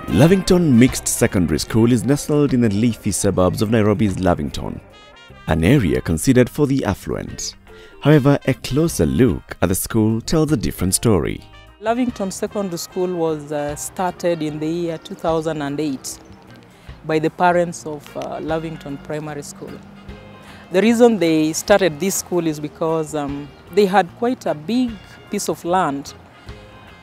Lavinton Mixed Secondary School is nestled in the leafy suburbs of Nairobi's Lavinton, an area considered for the affluent. However, a closer look at the school tells a different story. Lavinton Secondary School was started in the year 2008 by the parents of Lavinton Primary School. The reason they started this school is because they had quite a big piece of land,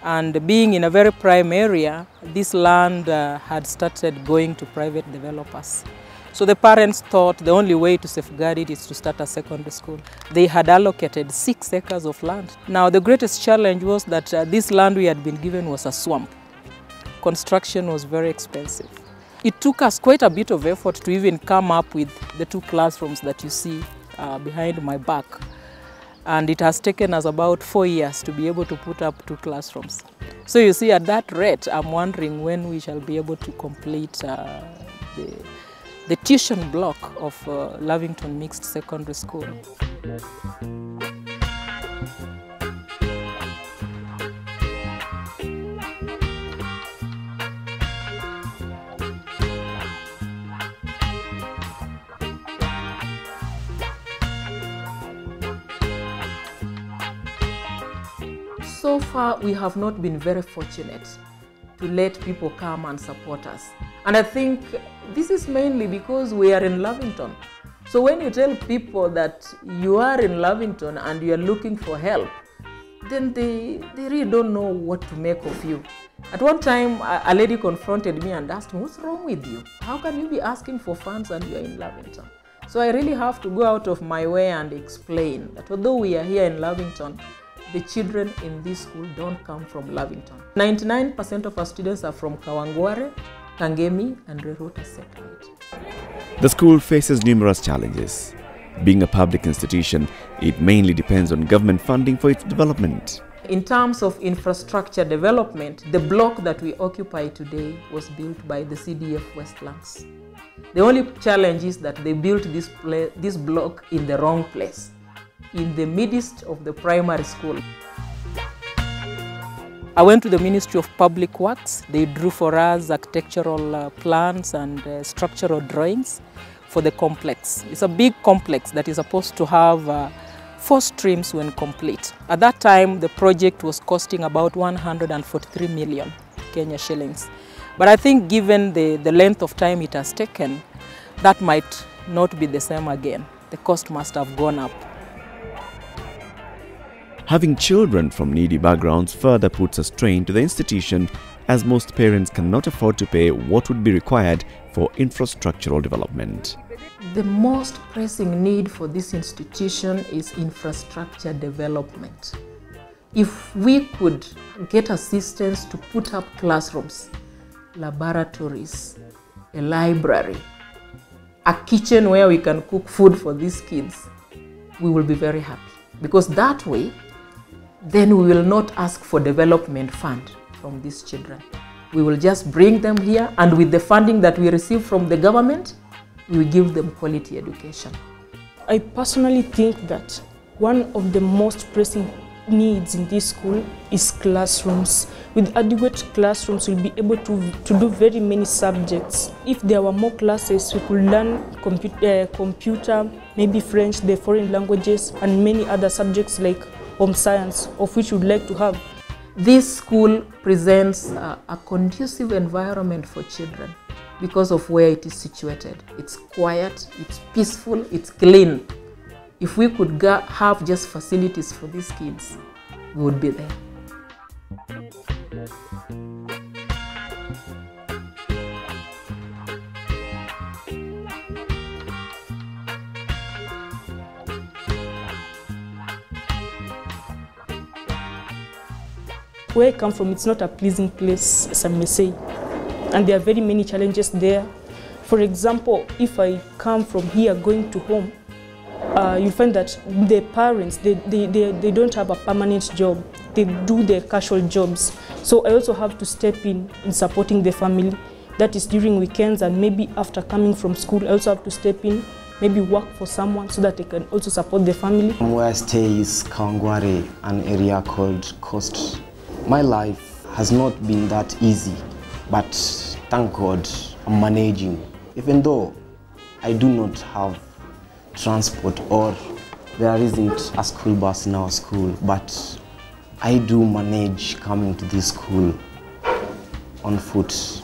and being in a very prime area, this land had started going to private developers. So the parents thought the only way to safeguard it is to start a secondary school. They had allocated 6 acres of land. Now the greatest challenge was that this land we had been given was a swamp. Construction was very expensive. It took us quite a bit of effort to even come up with the 2 classrooms that you see behind my back. And it has taken us about 4 years to be able to put up 2 classrooms. So you see, at that rate, I'm wondering when we shall be able to complete the tuition block of Lavinton Mixed Secondary School. So far, we have not been very fortunate to let people come and support us. And I think this is mainly because we are in Lavinton. So when you tell people that you are in Lavinton and you are looking for help, then they really don't know what to make of you. At one time, a lady confronted me and asked me, "What's wrong with you? How can you be asking for funds and you are in Lavinton?" So I really have to go out of my way and explain that although we are here in Lavinton, the children in this school don't come from Lavinton. 99% of our students are from Kawangware, Kangemi, and Rerota Settlement. The school faces numerous challenges. Being a public institution, it mainly depends on government funding for its development. In terms of infrastructure development, the block that we occupy today was built by the CDF Westlands. The only challenge is that they built this block in the wrong place, in the midst of the primary school. I went to the Ministry of Public Works. They drew for us architectural plans and structural drawings for the complex. It's a big complex that is supposed to have 4 streams when complete. At that time, the project was costing about 143 million Kenya shillings. But I think given the length of time it has taken, that might not be the same again. The cost must have gone up. Having children from needy backgrounds further puts a strain to the institution, as most parents cannot afford to pay what would be required for infrastructural development. The most pressing need for this institution is infrastructure development. If we could get assistance to put up classrooms, laboratories, a library, a kitchen where we can cook food for these kids, we will be very happy. Because that way, then we will not ask for development fund from these children. We will just bring them here, and with the funding that we receive from the government, we will give them quality education. I personally think that one of the most pressing needs in this school is classrooms. With adequate classrooms, we'll be able to do very many subjects. If there were more classes, we could learn computer, maybe French, the foreign languages, and many other subjects like home science, of which we'd like to have. This school presents a conducive environment for children because of where it is situated. It's quiet, it's peaceful, it's clean. If we could have just facilities for these kids, we would be there. Where I come from, it's not a pleasing place, as I may say, and there are very many challenges there. For example, if I come from here going to home, you find that the parents, they don't have a permanent job. They do their casual jobs. So I also have to step in supporting the family. That is during weekends, and maybe after coming from school, I also have to step in maybe work for someone so that they can also support the family. Where I stay is Kawangware, an area called Coast. My life has not been that easy, but thank God I'm managing. Even though I do not have transport or there isn't a school bus in our school, but I do manage coming to this school on foot.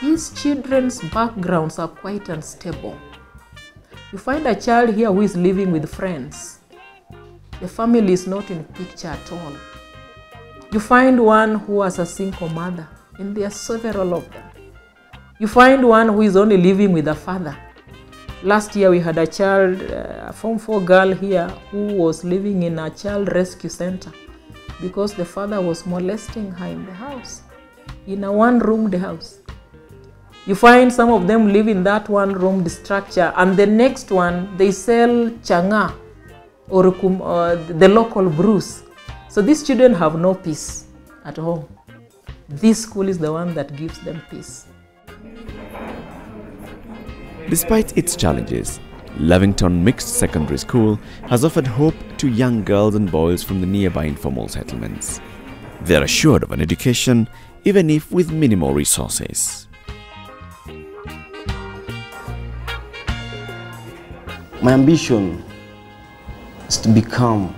These children's backgrounds are quite unstable. You find a child here who is living with friends. The family is not in picture at all. You find one who has a single mother, and there are several of them. You find one who is only living with a father. Last year we had a child, a Form 4 girl here, who was living in a child rescue center because the father was molesting her in the house, in a one-roomed house. You find some of them live in that one-roomed structure, and the next one, they sell changa or the local brews. So these children have no peace at home. This school is the one that gives them peace. Despite its challenges, Lavinton Mixed Secondary School has offered hope to young girls and boys from the nearby informal settlements. They are assured of an education, even if with minimal resources. My ambition is to become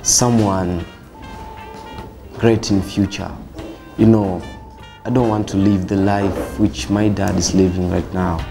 someone great in future. You know, I don't want to live the life which my dad is living right now.